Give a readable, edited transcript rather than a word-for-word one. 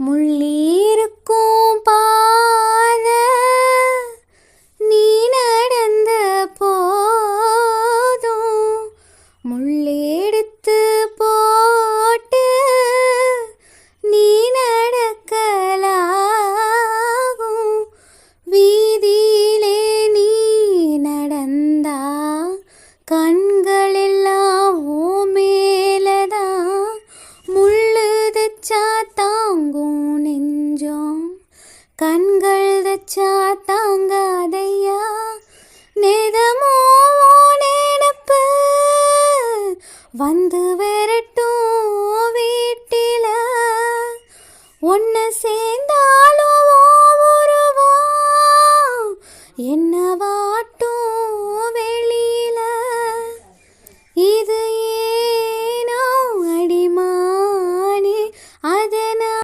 முள்ளீருக்கும் பாத நீ நடந்த போதும் முள்ளெடுத்து போட்டு நீ நடக்கலாகும். வீதியிலே நீ நடந்தா கண்கள் எல்லாம் ஓ மேலதான் முள்ளு தச்சா தாங்கும் நெஞ்சம் கண்கள் தச்சா தாங்காதையா. நேதமோ நினப்பு வந்து விரட்டும் வீட்டில ஒன்ன சேர்ந்த